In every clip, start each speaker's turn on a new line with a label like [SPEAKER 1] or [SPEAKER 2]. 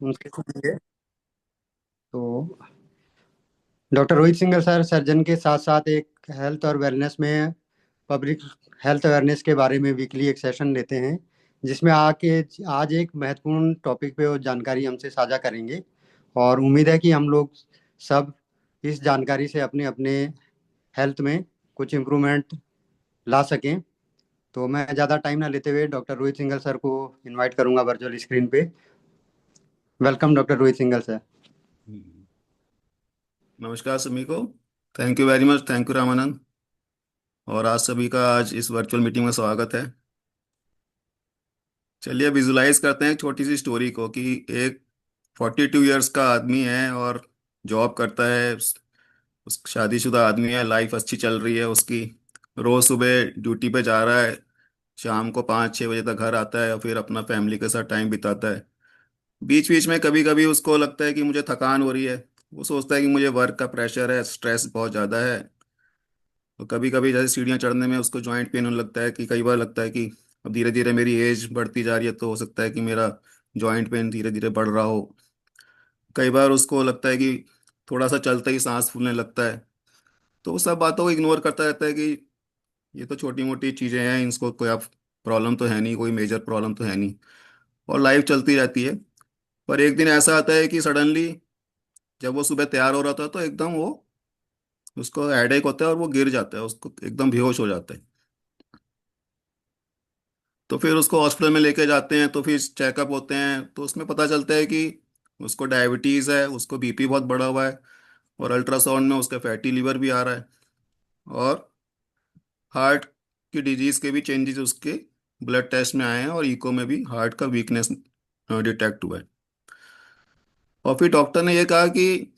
[SPEAKER 1] उनसे सुनेंगे। तो doctor Rohit Singhal sir surgeon के साथ साथ एक हेल्थ और वेलनेस में पब्लिक हेल्थ अवेयरनेस के बारे में वीकली एक सेशन लेते हैं, जिसमें आके आज एक महत्वपूर्ण टॉपिक पे वो जानकारी हमसे साझा करेंगे। और उम्मीद है कि हम लोग सब इस जानकारी से अपने अपने हेल्थ में कुछ इम्प्रूवमेंट ला सकें। तो मैं ज़्यादा टाइम ना लेते हुए डॉक्टर रोहित सिंघल सर को इनवाइट करूंगा वर्चुअल स्क्रीन पे। Welcome doctor Rohit Singhal sir.
[SPEAKER 2] Hmm. नमस्कार सभी को। Thank you very much. Thank you Ramanand. और आज सभी का आज इस वर्चुअल मीटिंग में स्वागत है। चलिए विजुलाइज करते हैं एक छोटी सी स्टोरी को कि एक 42 ईयर्स का आदमी है और जॉब करता है। उस शादीशुदा आदमी है, लाइफ अच्छी चल रही है उसकी। रोज सुबह ड्यूटी पे जा रहा है, शाम को 5-6 बजे तक घर आता है और फिर अपना फैमिली के साथ टाइम बिताता है। बीच बीच में कभी कभी उसको लगता है कि मुझे थकान हो रही है। वो सोचता है कि मुझे वर्क का प्रेशर है, स्ट्रेस बहुत ज़्यादा है। तो कभी कभी जैसे सीढ़ियाँ चढ़ने में उसको जॉइंट पेन होने लगता है कि कई बार लगता है कि अब धीरे धीरे मेरी एज बढ़ती जा रही है तो हो सकता है कि मेरा जॉइंट पेन धीरे धीरे बढ़ रहा हो। कई बार उसको लगता है कि थोड़ा सा चलते ही सांस फूलने लगता है। तो वो सब बातों को इग्नोर करता रहता है कि ये तो छोटी मोटी चीज़ें हैं, इनको कोई आप प्रॉब्लम तो है नहीं, कोई मेजर प्रॉब्लम तो है नहीं। और लाइफ चलती रहती है। पर एक दिन ऐसा आता है कि सडनली जब वो सुबह तैयार हो रहा था तो एकदम वो उसको हेडेक होता है और वो गिर जाता है, उसको एकदम बेहोश हो जाता है। तो फिर उसको हॉस्पिटल में लेके जाते हैं तो फिर चेकअप होते हैं तो उसमें पता चलता है कि उसको डायबिटीज़ है, उसको बीपी बहुत बढ़ा हुआ है। और अल्ट्रासाउंड में उसका फैटी लीवर भी आ रहा है। और हार्ट की डिजीज़ के भी चेंजेस उसके ब्लड टेस्ट में आए हैं और इको में भी हार्ट का वीकनेस डिटेक्ट हुआ है। और फिर डॉक्टर ने ये कहा कि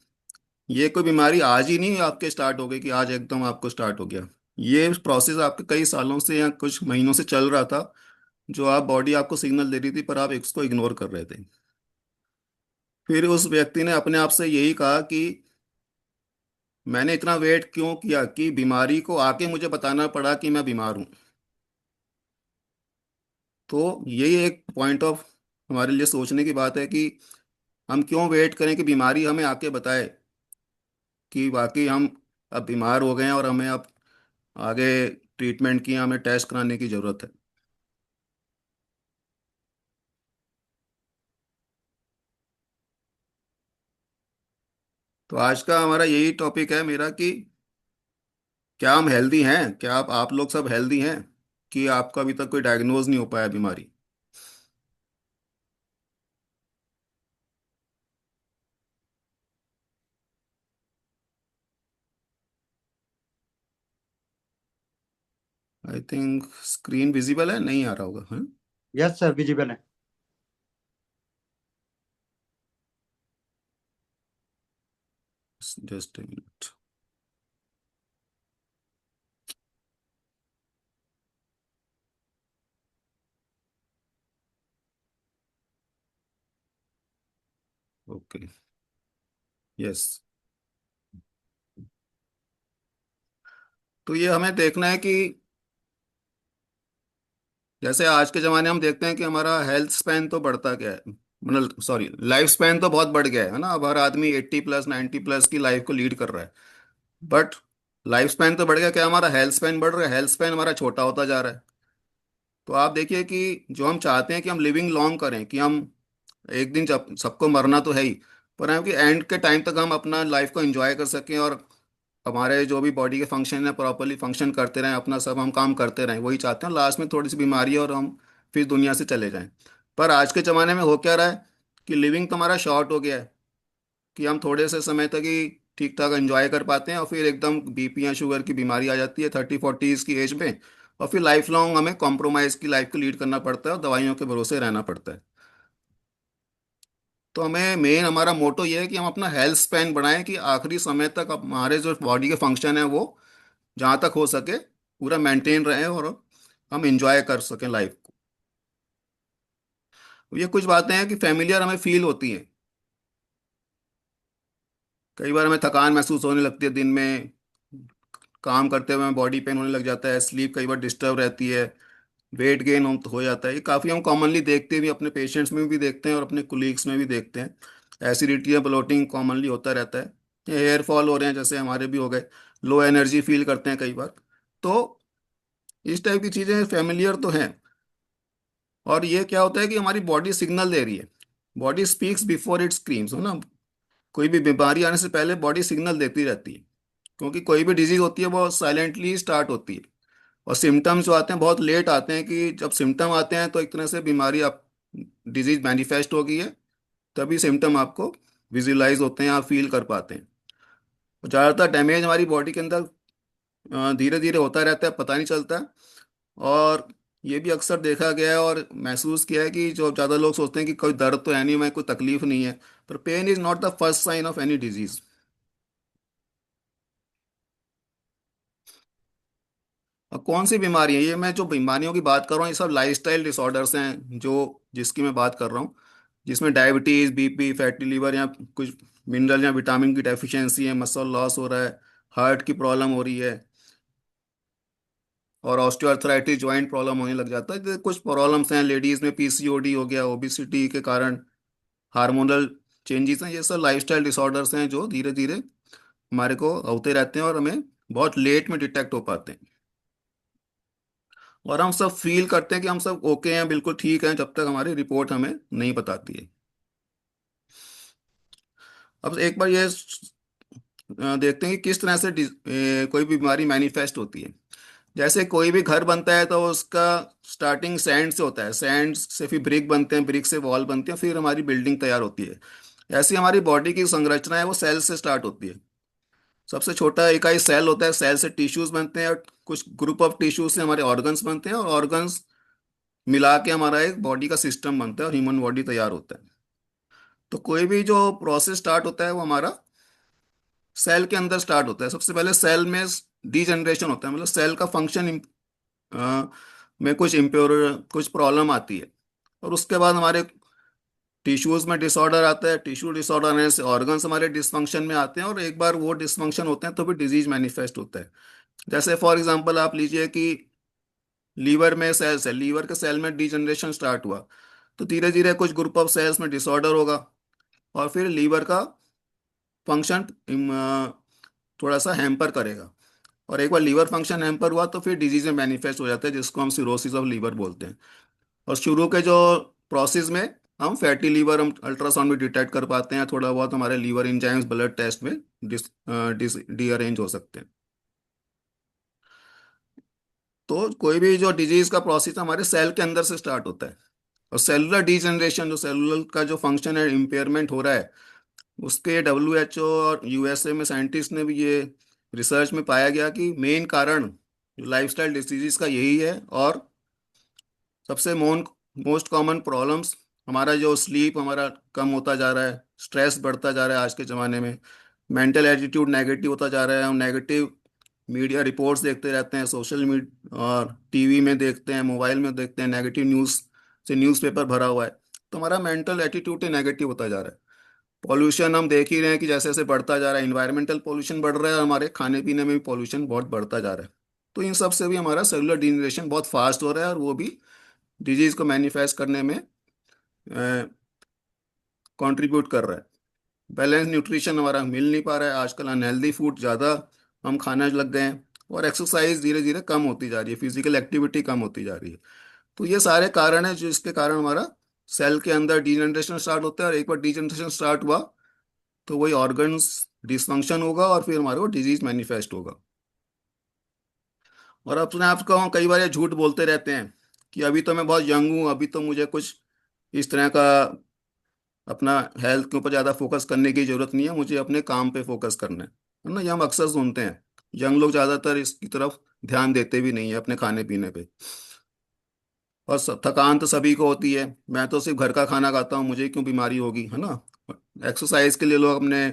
[SPEAKER 2] ये कोई बीमारी आज ही नहीं आपके स्टार्ट हो गई कि आज एकदम आपको स्टार्ट हो गया। ये प्रोसेस आपके कई सालों से या कुछ महीनों से चल रहा था, जो आप बॉडी आपको सिग्नल दे रही थी पर आप इसको इग्नोर कर रहे थे। फिर उस व्यक्ति ने अपने आप से यही कहा कि मैंने इतना वेट क्यों किया कि बीमारी को आके मुझे बताना पड़ा कि मैं बीमार हूं। तो यही एक पॉइंट ऑफ हमारे लिए सोचने की बात है कि हम क्यों वेट करें कि बीमारी हमें आके बताए कि वाकई हम अब बीमार हो गए हैं और हमें अब आगे ट्रीटमेंट की, हमें टेस्ट कराने की जरूरत है। तो आज का हमारा यही टॉपिक है मेरा कि क्या हम हेल्दी हैं, क्या आप लोग सब हेल्दी हैं कि आपका अभी तक कोई डायग्नोज नहीं हो पाया बीमारी। आई थिंक स्क्रीन विजिबल है, नहीं आ रहा होगा। हाँ,
[SPEAKER 1] यस सर, विजिबल है।
[SPEAKER 2] Just a minute. Okay. Yes. तो ये हमें देखना है कि जैसे आज के ज़माने हम देखते हैं कि हमारा हेल्थ स्पैन तो बढ़ता गया है, मतलब सॉरी लाइफ स्पैन तो बहुत बढ़ गया है ना। अब हर आदमी 80+, 90+ की लाइफ को लीड कर रहा है। बट लाइफ स्पैन तो बढ़ गया, क्या हमारा हेल्थ स्पैन बढ़ रहा है? हेल्थ स्पैन हमारा छोटा होता जा रहा है। तो आप देखिए कि जो हम चाहते हैं कि हम लिविंग लॉन्ग करें, कि हम एक दिन जब सबको मरना तो है ही, पर हम कि एंड के टाइम तक हम अपना लाइफ को एंजॉय कर सकें और हमारे जो भी बॉडी के फंक्शन है प्रॉपरली फंक्शन करते रहें, अपना सब हम काम करते रहें, वही चाहते हैं। लास्ट में थोड़ी सी बीमारी है और हम फिर दुनिया से चले जाएं। पर आज के ज़माने में हो क्या रहा है कि लिविंग तो हमारा शॉर्ट हो गया है, कि हम थोड़े से समय तक ही ठीक ठाक एंजॉय कर पाते हैं और फिर एकदम बीपी या शुगर की बीमारी आ जाती है 30-40 की एज में। और फिर लाइफ लॉन्ग हमें कॉम्प्रोमाइज़ की लाइफ को लीड करना पड़ता है और दवाइयों के भरोसे रहना पड़ता है। तो हमें मेन हमारा मोटो ये है कि हम अपना हेल्थ स्पैन बढ़ाएं कि आखिरी समय तक हमारे जो बॉडी के फंक्शन है वो जहाँ तक हो सके पूरा मेंटेन रहे और हम इंजॉय कर सकें लाइफ को। ये कुछ बातें हैं कि फेमिलियर हमें फील होती हैं। कई बार हमें थकान महसूस होने लगती है दिन में, काम करते हुए हमें बॉडी पेन होने लग जाता है, स्लीप कई बार डिस्टर्ब रहती है, वेट गेन हो जाता है। ये काफ़ी हम कॉमनली देखते भी, अपने पेशेंट्स में भी देखते हैं और अपने कुलीग्स में भी देखते हैं। एसिडिटी या ब्लोटिंग कॉमनली होता रहता है। ये हेयर फॉल हो रहे हैं, जैसे हमारे भी हो गए। लो एनर्जी फील करते हैं कई बार। तो इस टाइप की चीज़ें फेमिलियर तो हैं। और ये क्या होता है कि हमारी बॉडी सिग्नल दे रही है। Body speaks before it screams, हो ना। कोई भी बीमारी आने से पहले बॉडी सिग्नल देती रहती है, क्योंकि कोई भी डिजीज होती है वो साइलेंटली स्टार्ट होती है। और सिम्टम्स जो आते हैं बहुत लेट आते हैं, कि जब सिम्टम आते हैं तो एक तरह से बीमारी आप डिजीज मैनिफेस्ट हो गई है, तभी सिम्टम आपको विजुलाइज होते हैं, आप फील कर पाते हैं। और ज़्यादातर डैमेज हमारी बॉडी के अंदर धीरे धीरे होता रहता है, पता नहीं चलता है। और ये भी अक्सर देखा गया है और महसूस किया है कि जो ज़्यादा लोग सोचते हैं कि कोई दर्द तो है नहीं, मैं कोई तकलीफ नहीं है। पर pain is not the first sign of any disease. और कौन सी बीमारी है ये, मैं जो बीमारियों की बात कर रहा हूँ ये सब लाइफस्टाइल डिसऑर्डर्स हैं, जो जिसकी मैं बात कर रहा हूँ। जिसमें डायबिटीज, बीपी, फैटी लिवर, या कुछ मिनरल या विटामिन की डेफिशिएंसी है, मसल लॉस हो रहा है, हार्ट की प्रॉब्लम हो रही है, और ऑस्टियोआर्थराइटिस जॉइंट प्रॉब्लम होने लग जाता है। तो कुछ प्रॉब्लम्स हैं लेडीज में, पीसीओडी हो गया, ओबिसिटी के कारण हार्मोनल चेंजेस हैं। ये सब लाइफस्टाइल डिसऑर्डर्स हैं जो धीरे धीरे हमारे को होते रहते हैं और हमें बहुत लेट में डिटेक्ट हो पाते हैं। और हम सब फील करते हैं कि हम सब ओके हैं, बिल्कुल ठीक हैं, जब तक हमारी रिपोर्ट हमें नहीं बताती है। अब एक बार ये देखते हैं कि किस तरह से कोई बीमारी मैनिफेस्ट होती है। जैसे कोई भी घर बनता है तो उसका स्टार्टिंग सैंड से होता है, सैंड से फिर ब्रिक बनते हैं, ब्रिक से वॉल बनती है, फिर हमारी बिल्डिंग तैयार होती है। ऐसी हमारी बॉडी की संरचना है वो सेल से स्टार्ट होती है। सबसे छोटा इकाई सेल होता है, सेल से टिश्यूज बनते हैं, और कुछ ग्रुप ऑफ टिश्यूज से हमारे ऑर्गन्स बनते हैं, और ऑर्गन्स मिला के हमारा एक बॉडी का सिस्टम बनता है और ह्यूमन बॉडी तैयार होता है। तो कोई भी जो प्रोसेस स्टार्ट होता है वो हमारा सेल के अंदर स्टार्ट होता है। सबसे पहले सेल में डीजनरेशन होता है, मतलब सेल का फंक्शन में कुछ इम्प्योर, कुछ प्रॉब्लम आती है। और उसके बाद हमारे टिश्यूज में डिसऑर्डर आता है, टिश्यू डिसऑर्डर आने से ऑर्गन्स हमारे डिसफंक्शन में आते हैं, और एक बार वो डिसफंक्शन होते हैं तो भी डिजीज मैनिफेस्ट होता है। जैसे फॉर एग्जांपल आप लीजिए कि लीवर में सेल्स है, लीवर के सेल में डीजनरेशन स्टार्ट हुआ, तो धीरे धीरे कुछ ग्रुप ऑफ सेल्स में डिसऑर्डर होगा, और फिर लीवर का फंक्शन थोड़ा सा हैम्पर करेगा। और एक बार लीवर फंक्शन हैम्पर हुआ तो फिर डिजीज में मैनिफेस्ट हो जाता है, जिसको हम सिरोसिस ऑफ लीवर बोलते हैं। और शुरू के जो प्रोसेस में हम फैटी लीवर हम अल्ट्रासाउंड में डिटेक्ट कर पाते हैं, थोड़ा बहुत हमारे लीवर एंजाइम्स ब्लड टेस्ट में डीअरेंज हो सकते हैं। तो कोई भी जो डिजीज का प्रोसेस हमारे सेल के अंदर से स्टार्ट होता है। और सेलुलर डीजनरेशन, जो सेलुलर का जो फंक्शन है इम्पेयरमेंट हो रहा है, उसके WHO और USA में साइंटिस्ट ने भी ये रिसर्च में पाया गया कि मेन कारण जो लाइफस्टाइल डिसीजेस का यही है। और सबसे मोस्ट कॉमन प्रॉब्लम्स, हमारा जो स्लीप हमारा कम होता जा रहा है, स्ट्रेस बढ़ता जा रहा है आज के ज़माने में, मेंटल एटीट्यूड नेगेटिव होता जा रहा है, हम नेगेटिव मीडिया रिपोर्ट्स देखते रहते हैं, सोशल मीडिया और टीवी में देखते हैं, मोबाइल में देखते हैं, नेगेटिव न्यूज़ से न्यूज़पेपर भरा हुआ है। तो हमारा मेंटल एटीट्यूड ही नेगेटिव होता जा रहा है। पॉल्यूशन हम देख ही रहे हैं कि जैसे जैसे बढ़ता जा रहा है, इन्वायरमेंटल पॉल्यूशन बढ़ रहा है, और हमारे खाने पीने में भी पॉल्यूशन बहुत बढ़ता जा रहा है। तो इन सब से भी हमारा सेलुलर डिजनरेशन बहुत फास्ट हो रहा है, और वो भी डिजीज को मैनिफेस्ट करने में कंट्रीब्यूट कर रहा है। बैलेंस न्यूट्रिशन हमारा मिल नहीं पा रहा है, आजकल अनहेल्दी फूड ज़्यादा हम खाने लग गए हैं, और एक्सरसाइज धीरे धीरे कम होती जा रही है, फिजिकल एक्टिविटी कम होती जा रही है। तो ये सारे कारण हैं जो इसके कारण हमारा सेल के अंदर डीजनरेशन स्टार्ट होता है, और एक बार डीजनरेशन स्टार्ट हुआ तो वही ऑर्गन्स डिसफंक्शन होगा, और फिर हमारे को डिजीज मैनिफेस्ट होगा। और अपने आप को हम कई बार ये झूठ बोलते रहते हैं कि अभी तो मैं बहुत यंग हूँ, अभी तो मुझे कुछ इस तरह का अपना हेल्थ के ऊपर ज़्यादा फोकस करने की जरूरत नहीं है, मुझे अपने काम पे फोकस करना है ना। ये हम अक्सर सुनते हैं। यंग लोग ज़्यादातर इसकी तरफ ध्यान देते भी नहीं है अपने खाने पीने पे। और थकान तो सभी को होती है, मैं तो सिर्फ घर का खाना खाता हूँ, मुझे क्यों बीमारी होगी, है ना। एक्सरसाइज के लिए लोग अपने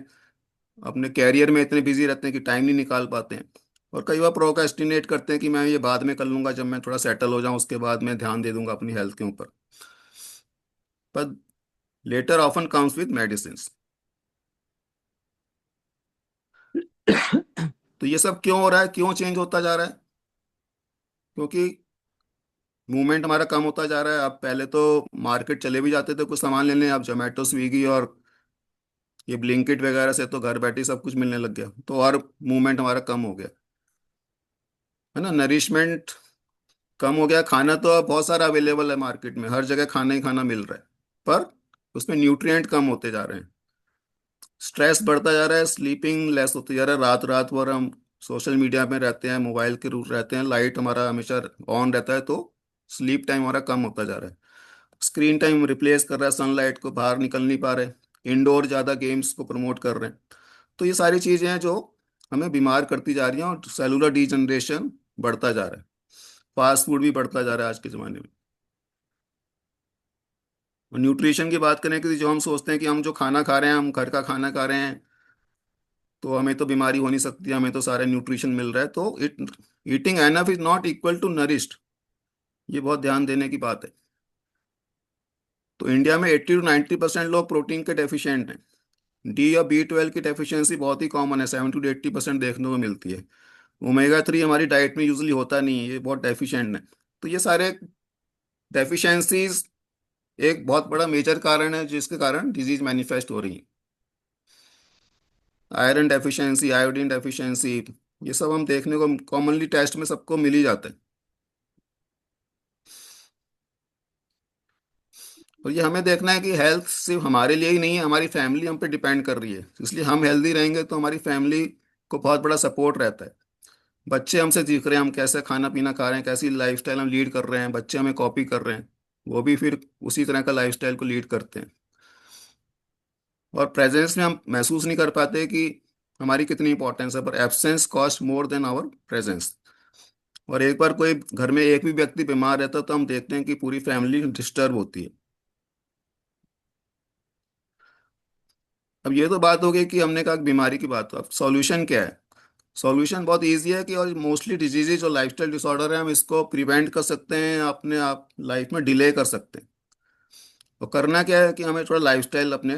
[SPEAKER 2] अपने कैरियर में इतने बिजी रहते हैं कि टाइम नहीं निकाल पाते हैं। और कई बार प्रोक्रेस्टिनेट करते हैं कि मैं ये बाद में कर लूंगा, जब मैं थोड़ा सेटल हो जाऊं उसके बाद मैं ध्यान दे दूंगा अपनी हेल्थ के ऊपर। पर later often comes with medicine. तो ये सब क्यों हो रहा है, क्यों चेंज होता जा रहा है? क्योंकि मूवमेंट हमारा कम होता जा रहा है। अब पहले तो मार्केट चले भी जाते थे कुछ सामान लेने, अब जोमेटो स्विगी और ये ब्लिंकिट वगैरह से तो घर बैठे सब कुछ मिलने लग गया, तो और मूवमेंट हमारा कम हो गया, है ना। नरिशमेंट कम हो गया। खाना तो अब बहुत सारा अवेलेबल है मार्केट में, हर जगह खाना ही खाना मिल रहा है, पर उसमें न्यूट्रिएंट कम होते जा रहे हैं। स्ट्रेस बढ़ता जा रहा है, स्लीपिंग लेस होती जा रहा है। रात रात भर हम सोशल मीडिया में रहते हैं, मोबाइल के रूप रहते हैं, लाइट हमारा हमेशा ऑन रहता है, तो स्लीप टाइम हमारा कम होता जा रहा है। स्क्रीन टाइम रिप्लेस कर रहा है सनलाइट को, बाहर निकल नहीं पा रहे। इंडोर ज़्यादा गेम्स को प्रमोट कर रहे हैं। तो ये सारी चीज़ें हैं जो हमें बीमार करती जा रही हैं, और सेलुलर डिजनरेशन बढ़ता जा रहा है। फास्ट फूड भी बढ़ता जा रहा है आज के ज़माने में। और न्यूट्रिशन की बात करें कि जो हम सोचते हैं कि हम जो खाना खा रहे हैं, हम घर का खाना खा रहे हैं, तो हमें तो बीमारी हो नहीं सकती, हमें तो सारे न्यूट्रिशन मिल रहा है, तो eating enough is not equal to nourished. ये बहुत ध्यान देने की बात है। तो इंडिया में 80 to 90% लोग प्रोटीन के डेफिशिएंट हैं। डी या B12 की डेफिशिएंसी बहुत ही कॉमन है, 70 to 80% देखने को मिलती है। ओमेगा 3 हमारी डाइट में यूजली होता नहीं है, ये बहुत डेफिशिएंट है। तो ये सारे डेफिशिएंसीज एक बहुत बड़ा मेजर कारण है जिसके कारण डिजीज मैनिफेस्ट हो रही है। आयरन डेफिशिएंसी, आयोडीन डेफिशिएंसी, ये सब हम देखने को कॉमनली टेस्ट में सबको मिल ही जाता है। और ये हमें देखना है कि हेल्थ सिर्फ हमारे लिए ही नहीं है, हमारी फैमिली हम पे डिपेंड कर रही है। इसलिए हम हेल्दी रहेंगे तो हमारी फैमिली को बहुत बड़ा सपोर्ट रहता है। बच्चे हमसे सीख रहे हैं, हम कैसे खाना पीना खा रहे हैं, कैसी लाइफस्टाइल हम लीड कर रहे हैं, बच्चे हमें कॉपी कर रहे हैं, वो भी फिर उसी तरह का लाइफस्टाइल को लीड करते हैं। और प्रेजेंस में हम महसूस नहीं कर पाते कि हमारी कितनी इंपॉर्टेंस है, पर absence cost more than our presence. और एक बार कोई घर में एक भी व्यक्ति बीमार रहता है तो हम देखते हैं कि पूरी फैमिली डिस्टर्ब होती है। अब ये तो बात हो गई कि हमने कहा कि बीमारी की बात, हो अब सॉल्यूशन क्या है। सॉल्यूशन बहुत इजी है कि, और मोस्टली डिजीजेज और लाइफस्टाइल डिसऑर्डर है, हम इसको प्रिवेंट कर सकते हैं, अपने आप लाइफ में डिले कर सकते हैं। तो करना क्या है कि हमें थोड़ा लाइफस्टाइल अपने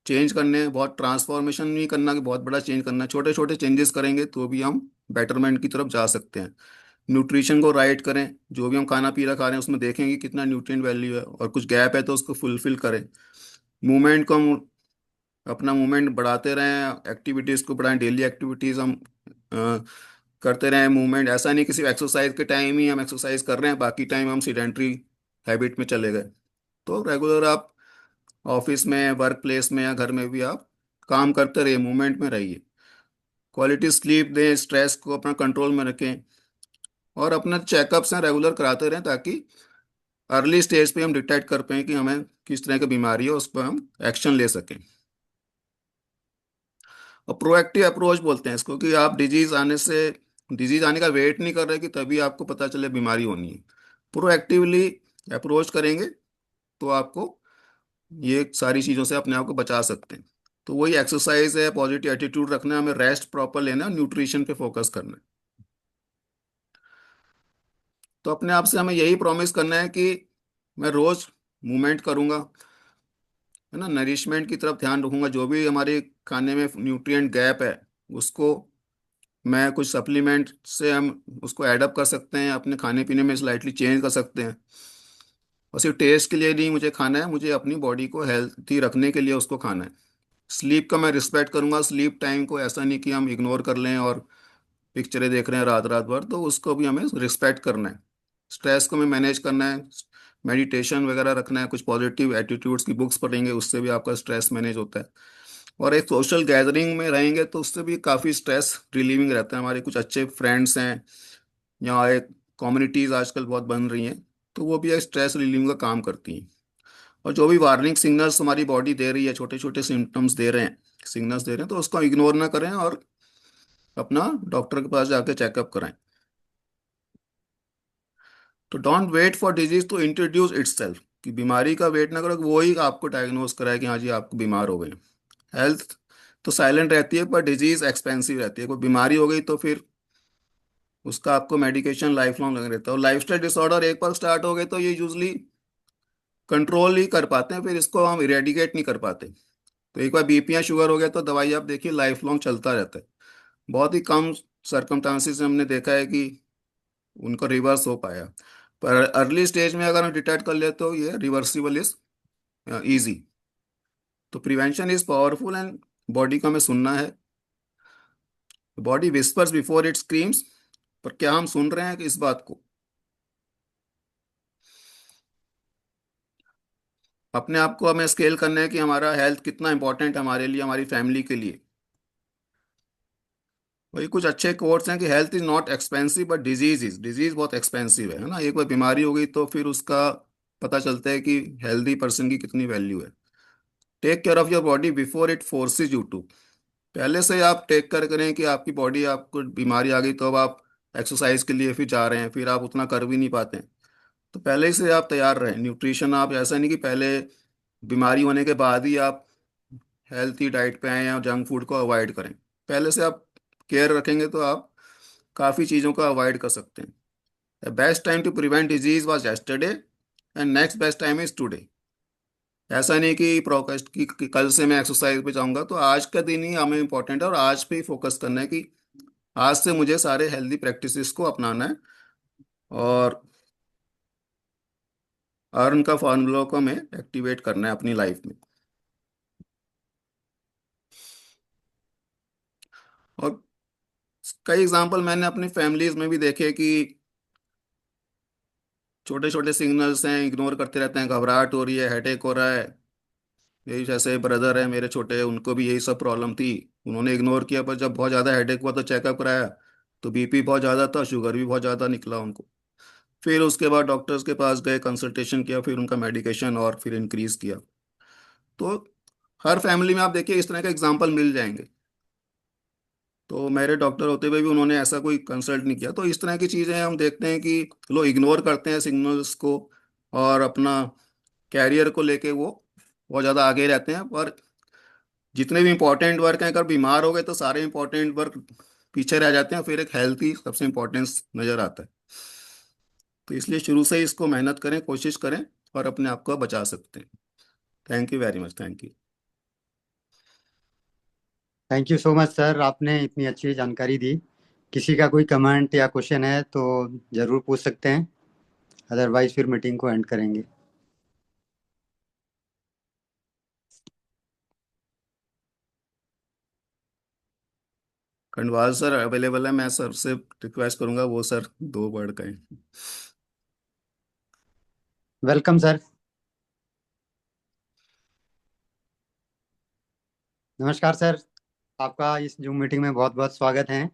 [SPEAKER 2] चेंज करने हैं। बहुत ट्रांसफॉर्मेशन नहीं करना कि बहुत बड़ा चेंज करना है, छोटे छोटे चेंजेस करेंगे तो भी हम बेटरमेंट की तरफ जा सकते हैं। न्यूट्रिशन को राइट करें, जो भी हम खाना पीना खा रहे हैं उसमें देखेंगे कितना न्यूट्रिएंट वैल्यू है, और कुछ गैप है तो उसको फुलफिल करें। मूवमेंट को हम अपना मूवमेंट बढ़ाते रहें, एक्टिविटीज़ को बढ़ाएं, डेली एक्टिविटीज़ हम करते रहें। मूवमेंट ऐसा नहीं कि सिर्फ एक्सरसाइज के टाइम ही हम एक्सरसाइज कर रहे हैं, बाकी टाइम हम सीडेंट्री हैबिट में चले गए। तो रेगुलर आप ऑफिस में, वर्क प्लेस में या घर में भी आप काम करते रहिए, मूवमेंट में रहिए। क्वालिटी स्लीप दें, स्ट्रेस को अपना कंट्रोल में रखें, और अपना चेकअप्स हैं रेगुलर कराते रहें, ताकि अर्ली स्टेज पे हम डिटेक्ट कर पाएँ कि हमें किस तरह की बीमारी है, उस पर हम एक्शन ले सकें। और प्रोएक्टिव अप्रोच बोलते हैं इसको, कि आप डिजीज आने का वेट नहीं कर रहे कि तभी आपको पता चले बीमारी होनी है। प्रोएक्टिवली अप्रोच करेंगे तो आपको ये सारी चीज़ों से अपने आप को बचा सकते हैं। तो वही एक्सरसाइज है, पॉजिटिव एटीट्यूड रखना है, हमें रेस्ट प्रॉपर लेना है, न्यूट्रिशन पे फोकस करना है। तो अपने आप से हमें यही प्रॉमिस करना है कि मैं रोज मूवमेंट करूंगा, है ना, नरिशमेंट की तरफ ध्यान रखूंगा, जो भी हमारे खाने में न्यूट्रिएंट गैप है उसको मैं कुछ सप्लीमेंट से हम उसको ऐडअप कर सकते हैं, अपने खाने पीने में स्लाइटली चेंज कर सकते हैं। और सिर्फ टेस्ट के लिए नहीं मुझे खाना है, मुझे अपनी बॉडी को हेल्थी रखने के लिए उसको खाना है। स्लीप का मैं रिस्पेक्ट करूंगा, स्लीप टाइम को ऐसा नहीं कि हम इग्नोर कर लें और पिक्चरें देख रहे हैं रात रात भर, तो उसको भी हमें रिस्पेक्ट करना है। स्ट्रेस को हमें मैनेज करना है, मेडिटेशन वगैरह रखना है, कुछ पॉजिटिव एटीट्यूड्स की बुक्स पढ़ेंगे, उससे भी आपका स्ट्रेस मैनेज होता है। और एक सोशल गैदरिंग में रहेंगे तो उससे भी काफ़ी स्ट्रेस रिलीविंग रहता है। हमारे कुछ अच्छे फ्रेंड्स हैं, यहाँ एक कम्युनिटीज़ आजकल बहुत बन रही हैं, तो वो भी एक स्ट्रेस रिलीविंग का काम करती हैं। और जो भी वार्निंग सिग्नल्स हमारी बॉडी दे रही है, छोटे छोटे सिम्टम्स दे रहे हैं, सिग्नल्स दे रहे हैं, तो उसको इग्नोर ना करें और अपना डॉक्टर के पास जाके चेकअप कराएं। तो don't wait for disease to introduce itself, कि बीमारी का वेट ना करो कि वो ही आपको डायग्नोज कराए कि हाँ जी आपको बीमार हो गए। हेल्थ तो साइलेंट रहती है, पर डिजीज एक्सपेंसिव रहती है। कोई बीमारी हो गई तो फिर उसका आपको मेडिकेशन लाइफ लॉन्ग लग रहता है। और लाइफस्टाइल डिसऑर्डर एक बार स्टार्ट हो गए तो ये यूजली कंट्रोल ही कर पाते हैं, फिर इसको हम इरेडिकेट नहीं कर पाते। तो एक बार बीपी या शुगर हो गया तो दवाई आप देखिए लाइफ लॉन्ग चलता रहता है। बहुत ही कम सरकमस्टांसिस में हमने देखा है कि उनको रिवर्स हो पाया। पर अर्ली स्टेज में अगर हम डिटेक्ट कर ले तो ये रिवर्सिबल इज इजी। तो prevention is powerful and body को हमें सुनना है। Body whispers before it screams. पर क्या हम सुन रहे हैं कि इस बात को? अपने आप को हमें स्केल करना है कि हमारा हेल्थ कितना इंपॉर्टेंट है हमारे लिए, हमारी फैमिली के लिए। वही कुछ अच्छे कोट्स हैं कि health is not expensive but disease बहुत एक्सपेंसिव है ना। एक बार बीमारी हो गई तो फिर उसका पता चलता है कि हेल्दी पर्सन की कितनी वैल्यू है। Take care of your body before it forces you to. पहले से आप टेक केयर करें कि आपकी बॉडी, आपको बीमारी आ गई तो अब आप एक्सरसाइज के लिए फिर जा रहे हैं, फिर आप उतना कर भी नहीं पाते हैं। तो पहले ही से आप तैयार रहें। न्यूट्रिशन, आप ऐसा नहीं कि पहले बीमारी होने के बाद ही आप हेल्थी डाइट पे आए या जंक फूड को अवॉइड करें। पहले से आप केयर रखेंगे तो आप काफ़ी चीज़ों को अवॉइड कर सकते हैं। The best time to prevent disease was yesterday and next best time is today. ऐसा नहीं कि प्रोकेस्ट कि कल से मैं एक्सरसाइज पे जाऊंगा। तो आज का दिन ही हमें इंपॉर्टेंट है और आज पे ही फोकस करना है कि आज से मुझे सारे हेल्दी प्रैक्टिसेस को अपनाना है और अर्न का फॉर्मूला को हमें एक्टिवेट करना है अपनी लाइफ में। और कई एग्जांपल मैंने अपनी फैमिलीज में भी देखे कि छोटे छोटे सिग्नल्स हैं, इग्नोर करते रहते हैं। घबराहट हो रही है, हेडेक हो रहा है। यही जैसे ब्रदर है मेरे छोटे, उनको भी यही सब प्रॉब्लम थी। उन्होंने इग्नोर किया, पर जब बहुत ज़्यादा हेडेक हुआ तो चेकअप कराया तो बीपी बहुत ज़्यादा था, शुगर भी बहुत ज़्यादा निकला उनको। फिर उसके बाद डॉक्टर्स के पास गए, कंसल्टेशन किया, फिर उनका मेडिकेशन और फिर इंक्रीज किया। तो हर फैमिली में आप देखिए इस तरह के एग्जाम्पल मिल जाएंगे। तो मेरे डॉक्टर होते हुए भी उन्होंने ऐसा कोई कंसल्ट नहीं किया। तो इस तरह की चीज़ें हम देखते हैं कि लोग इग्नोर करते हैं सिग्नल्स को और अपना कैरियर को लेके वो बहुत ज़्यादा आगे रहते हैं। पर जितने भी इंपॉर्टेंट वर्क हैं, अगर बीमार हो गए तो सारे इंपॉर्टेंट वर्क पीछे रह जाते हैं। फिर एक हेल्थ ही सबसे इंपॉर्टेंस नज़र आता है। तो इसलिए शुरू से ही इसको मेहनत करें, कोशिश करें और अपने आप को बचा सकते हैं। Thank you very much. Thank you.
[SPEAKER 1] Thank you so much sir, आपने इतनी अच्छी जानकारी दी। किसी का कोई कमेंट या क्वेश्चन है तो ज़रूर पूछ सकते हैं, अदरवाइज फिर मीटिंग को एंड करेंगे।
[SPEAKER 2] खंडवाल सर अवेलेबल है? मैं सर से रिक्वेस्ट करूंगा वो सर 2 वर्ड कहें।
[SPEAKER 1] Welcome sir. नमस्कार सर, आपका इस जूम मीटिंग में बहुत बहुत स्वागत है।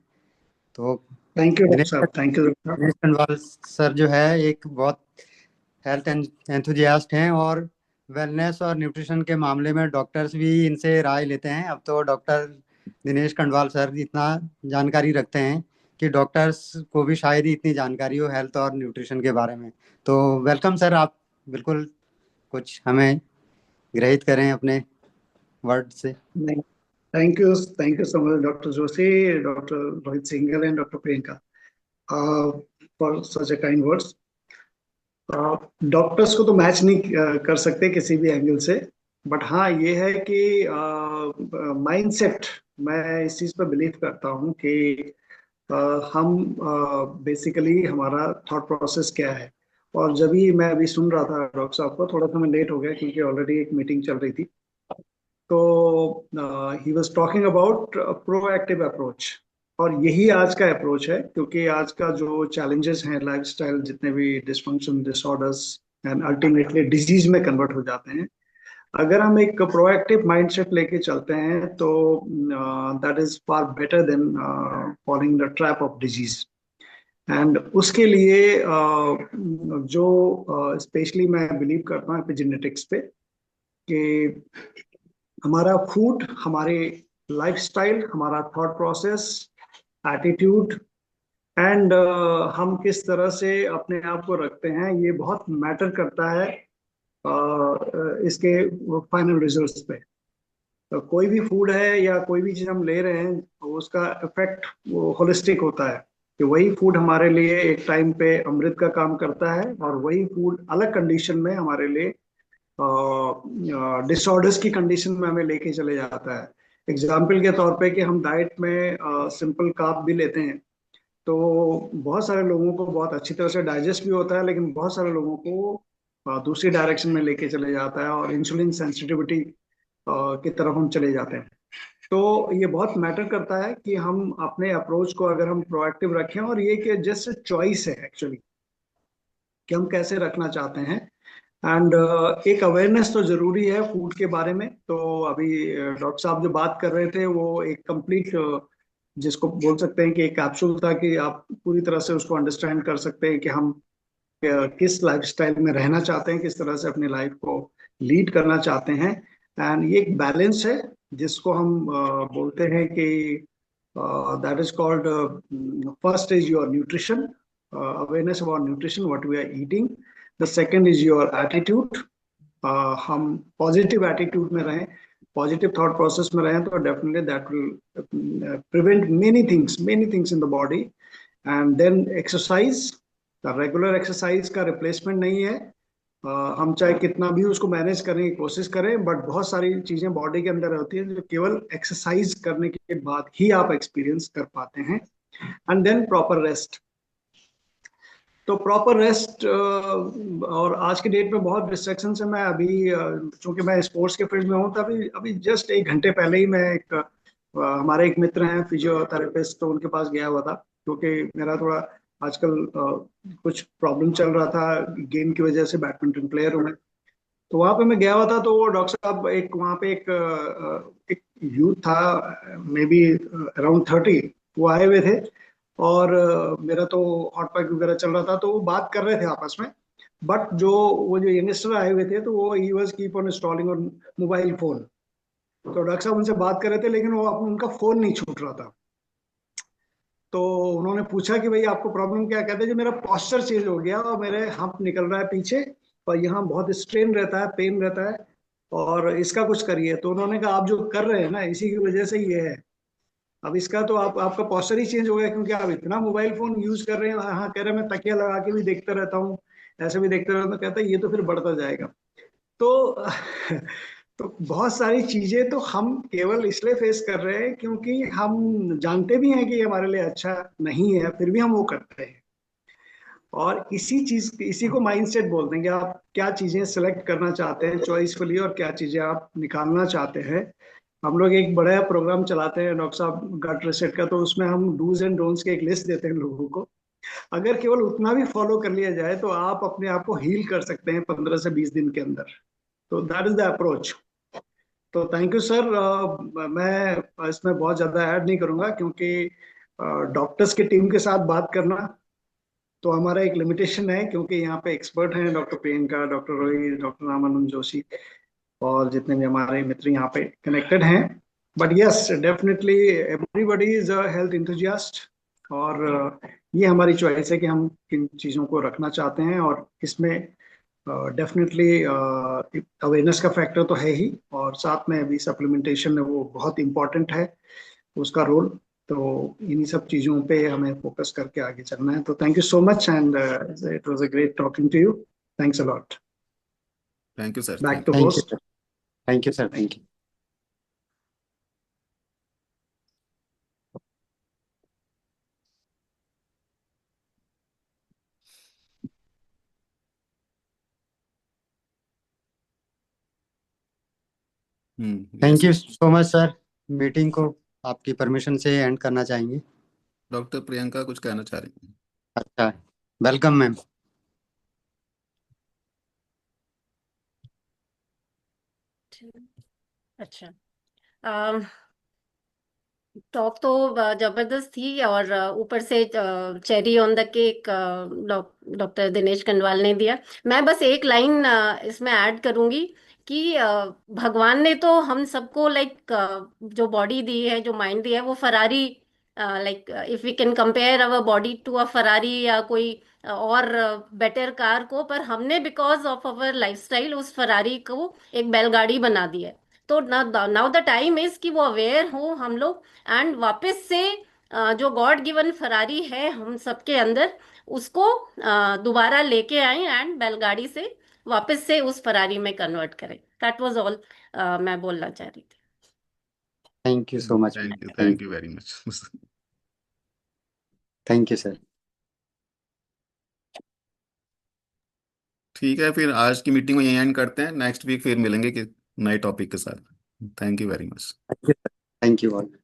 [SPEAKER 1] तो
[SPEAKER 3] थैंक यू डॉक्टर
[SPEAKER 1] दिनेश
[SPEAKER 3] साहब, थैंक यू डॉक्टर साहब।
[SPEAKER 1] दिनेश खंडवाल सर जो है एक बहुत हेल्थ एंथुजियास्ट हैं और वेलनेस और न्यूट्रिशन के मामले में डॉक्टर्स भी इनसे राय लेते हैं। अब तो डॉक्टर दिनेश खंडवाल सर इतना जानकारी रखते हैं कि डॉक्टर्स को भी शायद ही इतनी जानकारी हो हेल्थ और न्यूट्रिशन के बारे में। तो वेलकम सर, आप बिल्कुल कुछ हमें ग्रहित करें अपने वर्ड से।
[SPEAKER 3] नहीं, thank you so much doctor Joshi, doctor Rohit Singhal and doctor Priyanka for such a kind words. Doctors को तो मैच नहीं कर सकते किसी भी एंगल से, बट हाँ ये है कि माइंडसेट, मैं इस चीज पर बिलीव करता हूँ कि हम बेसिकली हमारा थॉट प्रोसेस क्या है। और जब भी मैं अभी सुन रहा था डॉक्टर साहब को, थोड़ा सा मैं लेट हो गया क्योंकि ऑलरेडी एक मीटिंग चल रही थी। तो he was talking about proactive approach, और यही आज का अप्रोच है, क्योंकि आज का जो चैलेंजेस हैं लाइफस्टाइल, जितने भी dysfunction disorders and ultimately disease में कन्वर्ट हो जाते हैं। अगर हम एक प्रोएक्टिव माइंडसेट लेके चलते हैं तो that is far better than following the trap of disease. And उसके लिए जो स्पेशली मैं बिलीव करता हूँ एपिजेनेटिक्स पे, कि हमारा फूड, हमारे लाइफस्टाइल, हमारा थॉट प्रोसेस, एटीट्यूड एंड हम किस तरह से अपने आप को रखते हैं, ये बहुत मैटर करता है इसके फाइनल रिजल्ट्स पे। तो कोई भी फूड है या कोई भी चीज हम ले रहे हैं, तो उसका इफेक्ट वो होलिस्टिक होता है। कि वही फूड हमारे लिए एक टाइम पे अमृत का काम करता है, और वही फूड अलग कंडीशन में हमारे लिए डिसऑर्डर्स की कंडीशन में हमें लेके चले जाता है। एग्जाम्पल के तौर पे कि हम डाइट में सिंपल कार्ब भी लेते हैं, तो बहुत सारे लोगों को बहुत अच्छी तरह से डाइजेस्ट भी होता है, लेकिन बहुत सारे लोगों को दूसरी डायरेक्शन में लेके चले जाता है और इंसुलिन सेंसिटिविटी की तरफ हम चले जाते हैं। तो ये बहुत मैटर करता है कि हम अपने अप्रोच को अगर हम प्रोएक्टिव रखें, और ये कि जस्ट चॉइस है एक्चुअली कि हम कैसे रखना चाहते हैं। एंड एक अवेयरनेस तो जरूरी है फूड के बारे में। तो अभी डॉक्टर साहब जो बात कर रहे थे वो एक कंप्लीट, जिसको बोल सकते हैं कि एक कैप्सूल था, कि आप पूरी तरह से उसको अंडरस्टैंड कर सकते हैं कि हम किस लाइफस्टाइल में रहना चाहते हैं, किस तरह से अपनी लाइफ को लीड करना चाहते हैं। एंड ये एक बैलेंस है जिसको हम बोलते हैं कि that is called, first is your nutrition, awareness about nutrition, what we are eating. The second is your attitude, हम पॉजिटिव एटीट्यूड में रहें, पॉजिटिव थॉट प्रोसेस में रहें, तो definitely that will prevent many things in the body. And then exercise, regular exercise का replacement नहीं है। हम चाहे कितना भी उसको मैनेज करने की कोशिश करें, बट बहुत सारी चीजें बॉडी के अंदर होती है जो केवल एक्सरसाइज करने के बाद ही आप एक्सपीरियंस कर पाते हैं। And then proper rest. तो प्रॉपर रेस्ट, और आज के डेट में बहुत डिस्ट्रैक्शन है। मैं अभी चूंकि मैं स्पोर्ट्स के फील्ड में हूँ, तो अभी अभी जस्ट 1 घंटे पहले ही मैं एक हमारे एक मित्र हैं फिजियोथेरेपिस्ट, तो उनके पास गया हुआ था, क्योंकि मेरा थोड़ा आजकल कुछ प्रॉब्लम चल रहा था गेम की वजह से। बैडमिंटन प्लेयर हूँ मैं। तो वहां पे मैं गया हुआ था, तो वो डॉक्टर साहब एक वहाँ पे एक यूथ था, मे बी अराउंड 30, वो आए हुए थे। और मेरा तो हॉट पैक वगैरह चल रहा था, तो वो बात कर रहे थे आपस में। बट जो वो जो यंगस्टर आए हुए थे, तो वो he was keep on installing on mobile phone. तो डॉक्टर साहब उनसे बात कर रहे थे, लेकिन वो उनका फोन नहीं छूट रहा था। तो उन्होंने पूछा कि भाई आपको प्रॉब्लम क्या, कहते हैं जो मेरा पोस्चर चेंज हो गया और मेरे हम्प निकल रहा है पीछे, और यहाँ बहुत स्ट्रेन रहता है, पेन रहता है, और इसका कुछ करिए। तो उन्होंने कहा आप जो कर रहे हैं ना, इसी की वजह से ये है। अब इसका तो आपका पोस्चर ही चेंज हो गया, क्योंकि आप इतना मोबाइल फोन यूज कर रहे हैं। हाँ, कह रहे हैं मैं तकिया लगा के भी देखता रहता हूँ, ऐसे भी देखते रहता हूँ। तो कहता है ये तो फिर बढ़ता जाएगा। तो तो बहुत सारी चीजें तो हम केवल इसलिए फेस कर रहे हैं क्योंकि हम जानते भी हैं कि ये हमारे लिए अच्छा नहीं है, फिर भी हम वो करते हैं। और इसी को माइंडसेट बोलते हैं कि आप क्या चीजें सेलेक्ट करना चाहते हैं चॉइसफुली, और क्या चीजें आप निकालना चाहते हैं। हम लोग एक बड़ा प्रोग्राम चलाते हैं डॉक्टर साहब, गट रिसेट का। तो उसमें हम डूज एंड डोंट्स के एक लिस्ट देते हैं लोगों को। अगर केवल उतना भी फॉलो कर लिया जाए, तो आप अपने आप को हील कर सकते हैं 15 से 20 दिन के अंदर। तो दैट इज द अप्रोच। तो थैंक यू सर। मैं इसमें बहुत ज़्यादा ऐड नहीं करूंगा, क्योंकि डॉक्टर्स की टीम के साथ बात करना तो हमारा एक लिमिटेशन है, क्योंकि यहाँ पे एक्सपर्ट हैं doctor Priyanka, doctor Rohit, doctor Ramanand Joshi, और जितने भी हमारे मित्र यहाँ पे कनेक्टेड हैं। But yes, definitely everybody is a health enthusiast. और ये हमारी चॉइस है कि हम किन चीज़ों को रखना चाहते हैं, और इसमें डेफिनेटली अवेयरनेस का फैक्टर तो है ही, और साथ में अभी सप्लीमेंटेशन है वो बहुत इंपॉर्टेंट है, उसका रोल। तो इन्हीं सब चीज़ों पे हमें फोकस करके आगे चलना है। तो thank you so much, and it was a great talking to you. Thanks a lot.
[SPEAKER 2] Thank you sir,
[SPEAKER 3] back
[SPEAKER 2] thank
[SPEAKER 3] to
[SPEAKER 2] you.
[SPEAKER 1] Thank you
[SPEAKER 3] host.
[SPEAKER 1] Sir. Thank you sir. Thank you. Thank
[SPEAKER 2] yes.
[SPEAKER 1] You so much sir. Meeting को आपकी permission से and करना चाहेंगे?
[SPEAKER 2] Doctor Priyanka कुछ कहना चाह रही हैं?
[SPEAKER 1] अच्छा, वेलकम मैम।
[SPEAKER 4] अच्छा। टॉक तो जबरदस्त थी, और ऊपर से cherry on the cake doctor Dinesh Kandwal ने दिया। मैं बस एक लाइन इसमें ऐड करूंगी कि भगवान ने तो हम सबको लाइक जो बॉडी दी है, जो माइंड दिया है, वो Ferrari, like if we can compare our body to a Ferrari या कोई और बेटर कार को, पर हमने बिकॉज ऑफ अवर लाइफस्टाइल उस फरारी को एक बैलगाड़ी बना दिया है। तो नाउ द टाइम इज कि वो अवेयर हो हम लोग, एंड वापस से जो गॉड गिवन फरारी है हम सबके अंदर, उसको दोबारा लेके आए एंड बैलगाड़ी से वापस से उस फरारी में कन्वर्ट करें। दैट वाज ऑल मैं बोलना चाह रही थी।
[SPEAKER 1] Thank you so much ma'am.
[SPEAKER 2] Thank you very much.
[SPEAKER 1] Thank you sir.
[SPEAKER 2] ठीक है, फिर आज की मीटिंग को यहीं एंड करते हैं, नेक्स्ट वीक फिर मिलेंगे कि नए टॉपिक के साथ। Thank you very much.
[SPEAKER 1] Thank you all.